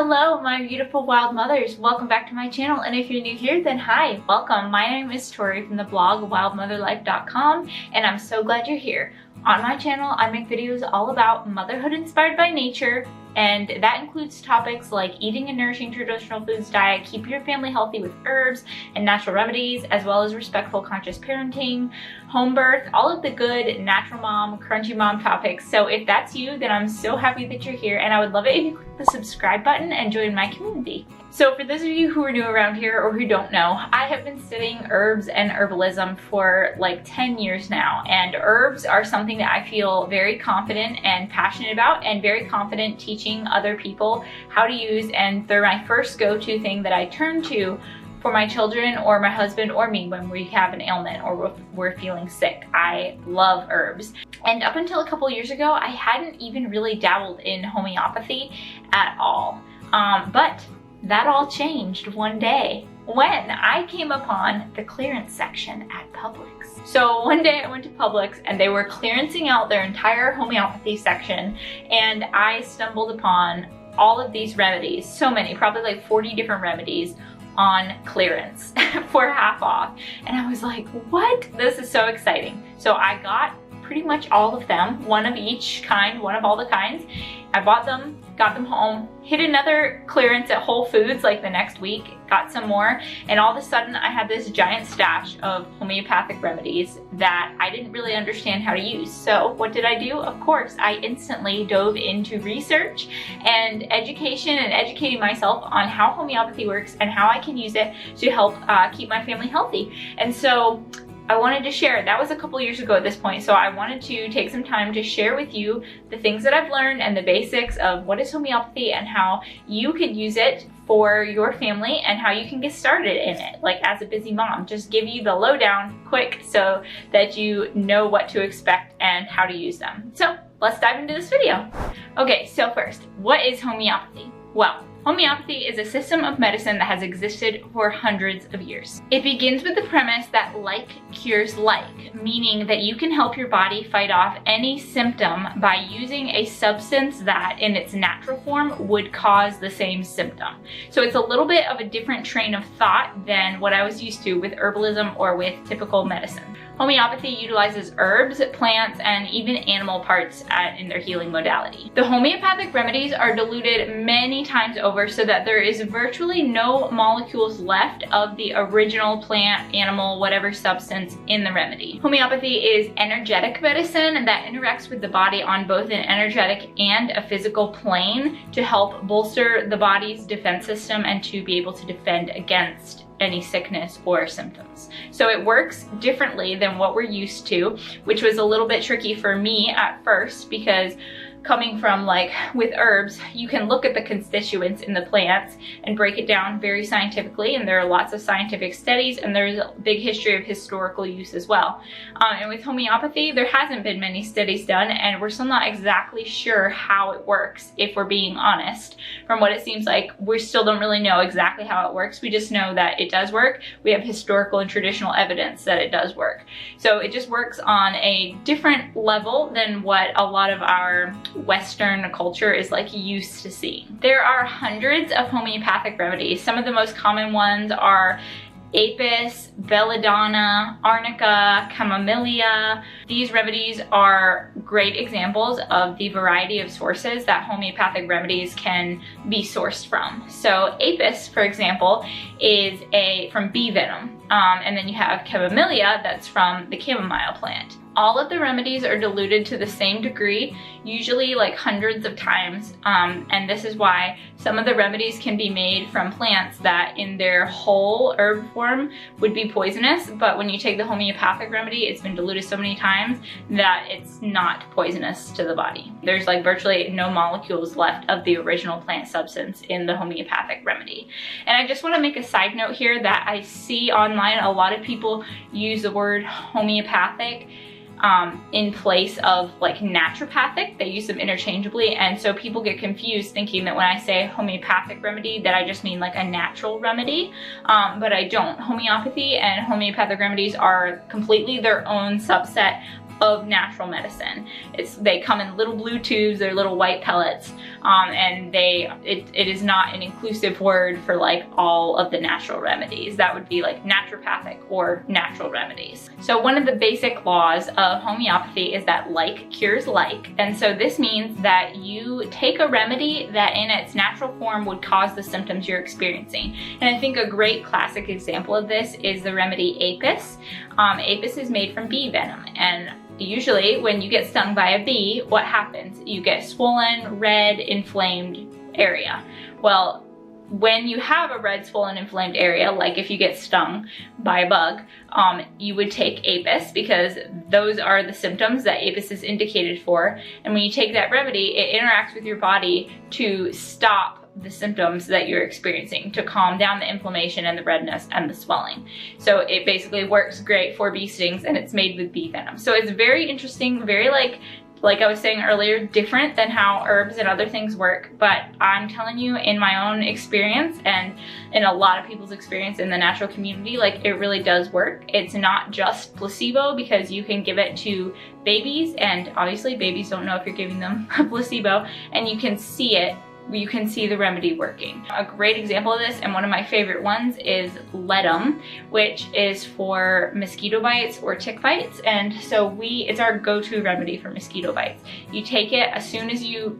Hello, my beautiful wild mothers. Welcome back to my channel, and if you're new here, then hi, welcome. My name is Tori from the blog wildmotherlife.com, and I'm so glad you're here. On my channel, I make videos all about motherhood inspired by nature, and that includes topics like eating a nourishing traditional foods diet, keep your family healthy with herbs and natural remedies, as well as respectful conscious parenting, home birth, all of the good natural mom, crunchy mom topics. So if that's you, then I'm so happy that you're here, and I would love it if you click the subscribe button and join my community. So for those of you who are new around here or who don't know, I have been studying herbs and herbalism for like 10 years now, and herbs are something that I feel very confident and passionate about, and very confident teaching other people how to use, and they're my first go-to thing that I turn to for my children or my husband or me when we have an ailment or we're feeling sick. I love herbs. And up until a couple years ago, I hadn't even really dabbled in homeopathy at all. But that all changed one day when I came upon the clearance section at Publix. So one day I went to Publix and they were clearancing out their entire homeopathy section, and I stumbled upon all of these remedies, so many, probably like 40 different remedies on clearance for half off. And I was like, what? This is so exciting. So I got pretty much all of them, one of each kind, one of all the kinds. I bought them, got them home, hit another clearance at Whole Foods like the next week, got some more, and all of a sudden I had this giant stash of homeopathic remedies that I didn't really understand how to use. So what did I do? Of course, I instantly dove into research and education and educating myself on how homeopathy works and how I can use it to help keep my family healthy. And so I wanted to share. That was a couple years ago at this point, so I wanted to take some time to share with you the things that I've learned and the basics of what is homeopathy and how you can use it for your family and how you can get started in it, like as a busy mom. Just give you the lowdown quick so that you know what to expect and how to use them. So let's dive into this video. Okay, so first, what is homeopathy? Well, homeopathy is a system of medicine that has existed for hundreds of years. It begins with the premise that like cures like, meaning that you can help your body fight off any symptom by using a substance that in its natural form would cause the same symptom. So it's a little bit of a different train of thought than what I was used to with herbalism or with typical medicine. Homeopathy utilizes herbs, plants, and even animal parts in their healing modality. The homeopathic remedies are diluted many times over so that there is virtually no molecules left of the original plant, animal, whatever substance in the remedy. Homeopathy is energetic medicine that interacts with the body on both an energetic and a physical plane to help bolster the body's defense system and to be able to defend against any sickness or symptoms. So it works differently than what we're used to, which was a little bit tricky for me at first, because coming from like with herbs, you can look at the constituents in the plants and break it down very scientifically, and there are lots of scientific studies, and there's a big history of historical use as well. And with homeopathy, there hasn't been many studies done, and we're still not exactly sure how it works, if we're being honest. From what it seems like, we still don't really know exactly how it works. We just know that it does work. We have historical and traditional evidence that it does work. So it just works on a different level than what a lot of our Western culture is like used to seeing. There are hundreds of homeopathic remedies. Some of the most common ones are apis, belladonna, arnica, camellia. These remedies are great examples of the variety of sources that homeopathic remedies can be sourced from. So apis, for example, is from bee venom. And then you have camellia, that's from the chamomile plant. All of the remedies are diluted to the same degree, usually like hundreds of times, and this is why some of the remedies can be made from plants that in their whole herb form would be poisonous, but when you take the homeopathic remedy, it's been diluted so many times that it's not poisonous to the body. There's like virtually no molecules left of the original plant substance in the homeopathic remedy. And I just want to make a side note here that I see online a lot of people use the word homeopathic in place of like naturopathic. They use them interchangeably, and so people get confused thinking that when I say homeopathic remedy that I just mean like a natural remedy, but I don't. Homeopathy and homeopathic remedies are completely their own subset of natural medicine. They come in little blue tubes, they're little white pellets. and it is not an inclusive word for like all of the natural remedies. That would be like naturopathic or natural remedies. So one of the basic laws of homeopathy is that like cures like, and so this means that you take a remedy that in its natural form would cause the symptoms you're experiencing. And I think a great classic example of this is the remedy Apis. Apis is made from bee venom, and usually when you get stung by a bee, what happens? You get swollen, red, inflamed area. Well, when you have a red, swollen, inflamed area, like if you get stung by a bug, you would take Apis, because those are the symptoms that Apis is indicated for. And when you take that remedy, it interacts with your body to stop the symptoms that you're experiencing, to calm down the inflammation and the redness and the swelling. So it basically works great for bee stings, and it's made with bee venom. So it's very interesting, very like I was saying earlier, different than how herbs and other things work. But I'm telling you, in my own experience and in a lot of people's experience in the natural community, like it really does work. It's not just placebo, because you can give it to babies, and obviously babies don't know if you're giving them a placebo, and you can see it. You can see the remedy working. A great example of this, and one of my favorite ones, is ledum, which is for mosquito bites or tick bites. And so it's our go-to remedy for mosquito bites. You take it as soon as you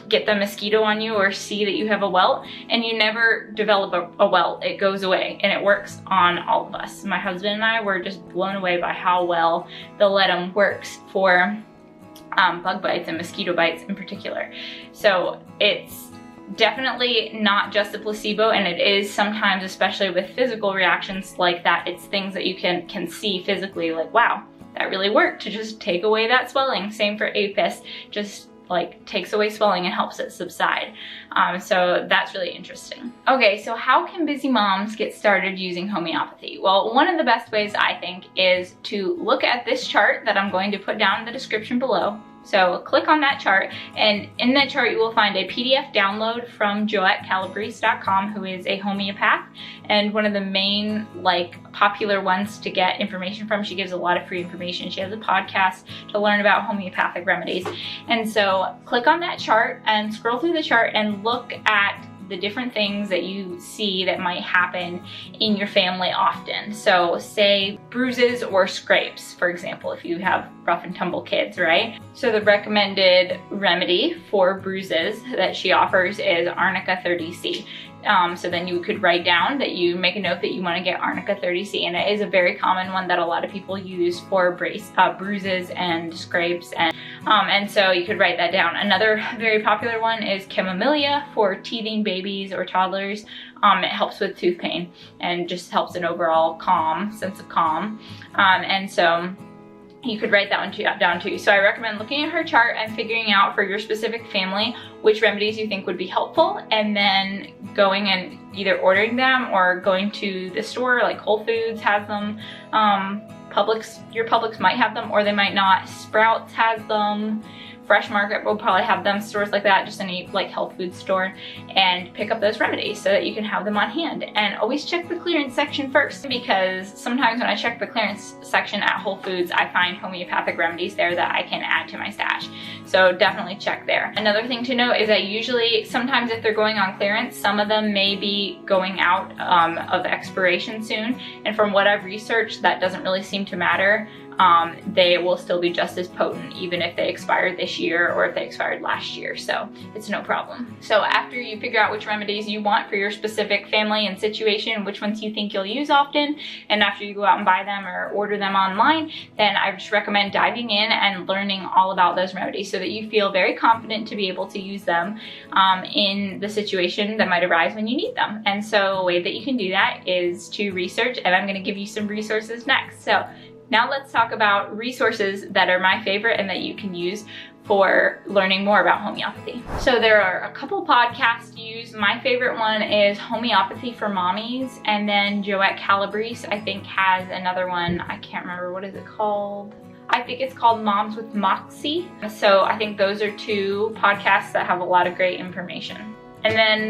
get the mosquito on you or see that you have a welt, and you never develop a welt. It goes away, and it works on all of us. My husband and I were just blown away by how well the ledum works for bug bites and mosquito bites in particular. So it's definitely not just a placebo, and it is sometimes, especially with physical reactions like that, it's things that you can see physically, like, wow, that really worked to just take away that swelling. Same for Apis, just like takes away swelling and helps it subside. So that's really interesting. Okay, so how can busy moms get started using homeopathy? Well, one of the best ways, I think, is to look at this chart that I'm going to put down in the description below. So click on that chart, and in that chart you will find a PDF download from JoetteCalabrese.com, who is a homeopath and one of the main popular ones to get information from. She gives a lot of free information. She has a podcast to learn about homeopathic remedies. And so click on that chart and scroll through the chart and look at the different things that you see that might happen in your family often. So say bruises or scrapes, for example, if you have rough and tumble kids, right? So the recommended remedy for bruises that she offers is Arnica 30C. So then you could write down that you make a note that you want to get Arnica 30C, and it is a very common one that a lot of people use for bruises and scrapes, and so you could write that down. Another very popular one is Chamomilla for teething babies or toddlers. It helps with tooth pain and just helps an overall sense of calm, and so you could write that one down too. So I recommend looking at her chart and figuring out for your specific family which remedies you think would be helpful, and then going and either ordering them or going to the store, like Whole Foods has them, your Publix might have them, or they might not. Sprouts has them. Fresh Market will probably have them, stores like that, just any health food store, and pick up those remedies so that you can have them on hand. And always check the clearance section first, because sometimes when I check the clearance section at Whole Foods, I find homeopathic remedies there that I can add to my stash. So definitely check there. Another thing to note is that usually, sometimes if they're going on clearance, some of them may be going out of expiration soon. And from what I've researched, that doesn't really seem to matter. They will still be just as potent even if they expired this year or if they expired last year, so it's no problem. So after you figure out which remedies you want for your specific family and situation, which ones you think you'll use often, and after you go out and buy them or order them online, then I just recommend diving in and learning all about those remedies so that you feel very confident to be able to use them in the situation that might arise when you need them. And so a way that you can do that is to research, and I'm going to give you some resources next. So now let's talk about resources that are my favorite and that you can use for learning more about homeopathy. So there are a couple podcasts to use. My favorite one is Homeopathy for Mommies, and then Joette Calabrese, I think, has another one. I can't remember, what is it called? I think it's called Moms with Moxie. So I think those are two podcasts that have a lot of great information. And then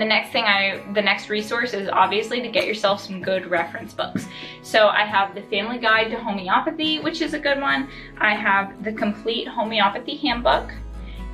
the next resource is obviously to get yourself some good reference books. So I have the Family Guide to Homeopathy, which is a good one. I have the Complete Homeopathy Handbook.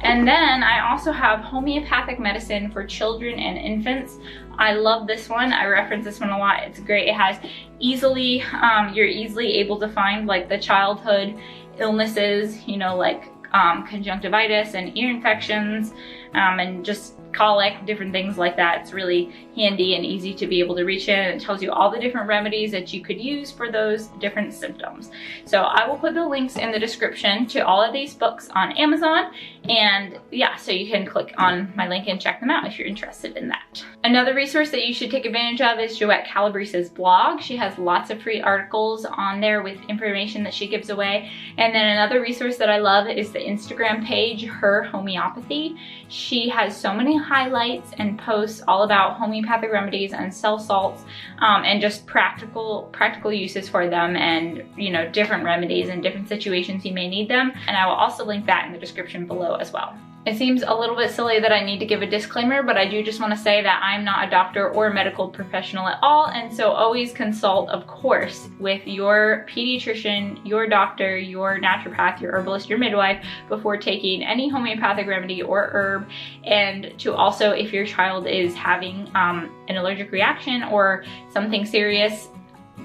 And then I also have homeopathic medicine for children and infants. I love this one. I reference this one a lot. It's great. It has you're easily able to find like the childhood illnesses, you know, like conjunctivitis and ear infections, and just colic, different things like that. It's really handy and easy to be able to reach in. It tells you all the different remedies that you could use for those different symptoms. So I will put the links in the description to all of these books on Amazon, and yeah, so you can click on my link and check them out if you're interested in that. Another resource that you should take advantage of is Joette Calabrese's blog. She has lots of free articles on there with information that she gives away. And then another resource that I love is the Instagram page, Her Homeopathy. She has so many highlights and posts all about homeopathic remedies and cell salts, and just practical uses for them, and you know, different remedies and different situations you may need them. And I will also link that in the description below as well. It seems a little bit silly that I need to give a disclaimer, but I do just want to say that I'm not a doctor or a medical professional at all, and so always consult, of course, with your pediatrician, your doctor, your naturopath, your herbalist, your midwife before taking any homeopathic remedy or herb. And to also, if your child is having an allergic reaction or something serious,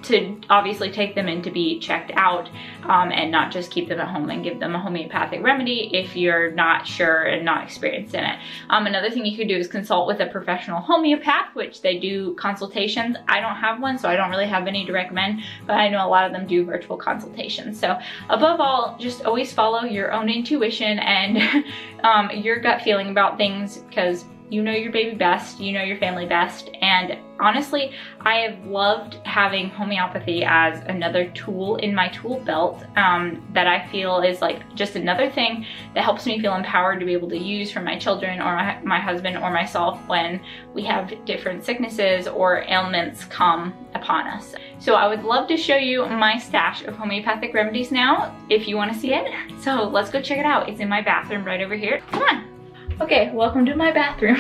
to obviously take them in to be checked out, and not just keep them at home and give them a homeopathic remedy if you're not sure and not experienced in it. Another thing you could do is consult with a professional homeopath, which they do consultations. I don't have one, so I don't really have any to recommend, but I know a lot of them do virtual consultations. So above all, just always follow your own intuition and your gut feeling about things, because you know your baby best, you know your family best. And honestly, I have loved having homeopathy as another tool in my tool belt, that I feel is like just another thing that helps me feel empowered to be able to use for my children or my husband or myself when we have different sicknesses or ailments come upon us. So I would love to show you my stash of homeopathic remedies now, if you want to see it. So let's go check it out. It's in my bathroom right over here. Come on. Okay, welcome to my bathroom.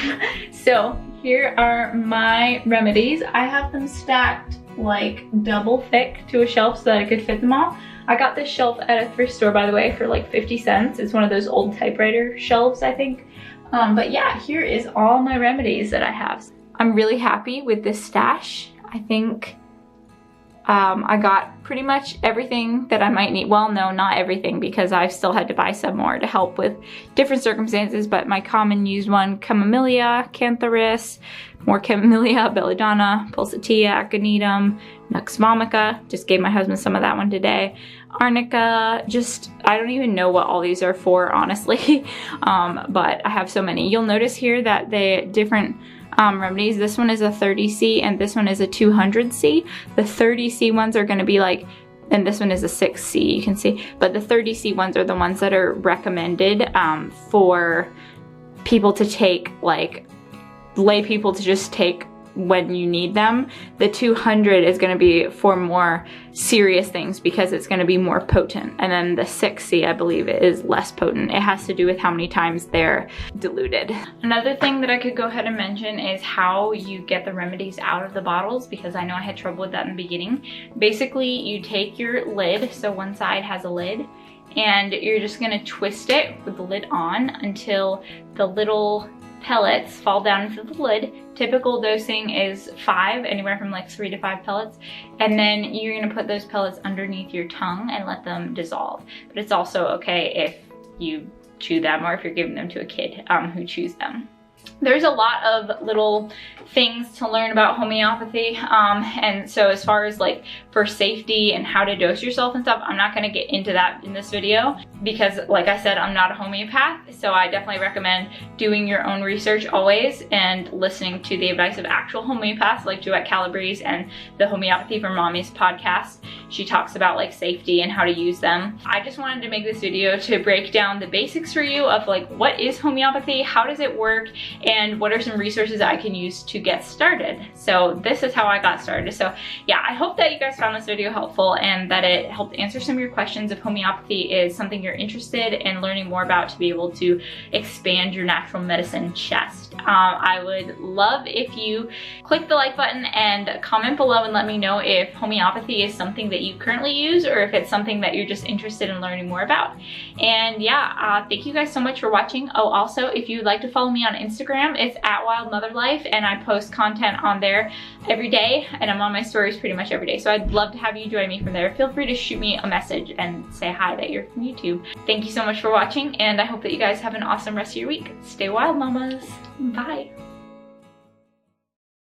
So here are my remedies. I have them stacked like double thick to a shelf so that I could fit them all. I got this shelf at a thrift store, by the way, for like 50 cents. It's one of those old typewriter shelves, I think. But yeah, here is all my remedies that I have. I'm really happy with this stash. I think I got pretty much everything that I might need. Well, no, not everything, because I've still had to buy some more to help with different circumstances, but my common used one: Camellia, Cantharis, more Camellia, Belladonna, Pulsatilla, Aconitum, Nux vomica. Just gave my husband some of that one today. Arnica, just, I don't even know what all these are for, honestly. But I have so many. You'll notice here that the different remedies, this one is a 30C and this one is a 200C. The 30C ones are going to be like, and this one is a 6C, you can see, but the 30C ones are the ones that are recommended for people to take, like lay people to just take when you need them. The 200 is going to be for more serious things because it's going to be more potent. And then the 6C, I believe, is less potent. It has to do with how many times they're diluted. Another thing that I could go ahead and mention is how you get the remedies out of the bottles, because I know I had trouble with that in the beginning. Basically, you take your lid, so one side has a lid, and you're just going to twist it with the lid on until the little pellets fall down into the lid. Typical dosing is 5, anywhere from like 3 to 5 pellets. And then you're gonna put those pellets underneath your tongue and let them dissolve. But it's also okay if you chew them or if you're giving them to a kid who chews them. There's a lot of little things to learn about homeopathy, and so as far as like for safety and how to dose yourself and stuff, I'm not going to get into that in this video because, like I said, I'm not a homeopath, so I definitely recommend doing your own research always and listening to the advice of actual homeopaths like Joette Calabrese and the Homeopathy for Mommies podcast. She talks about like safety and how to use them. I just wanted to make this video to break down the basics for you of like what is homeopathy, how does it work, and what are some resources I can use to get started. So this is how I got started. So yeah, I hope that you guys found this video helpful and that it helped answer some of your questions if homeopathy is something you're interested in learning more about to be able to expand your natural medicine chest. I would love if you click the like button and comment below and let me know if homeopathy is something that you currently use or if it's something that you're just interested in learning more about. And yeah, thank you guys so much for watching. Oh, also, if you'd like to follow me on Instagram, it's @WildMotherLife, and I post content on there every day, and I'm on my stories pretty much every day. So I'd love to have you join me from there. Feel free to shoot me a message and say hi that you're from YouTube. Thank you so much for watching, and I hope that you guys have an awesome rest of your week. Stay wild, mamas. Bye.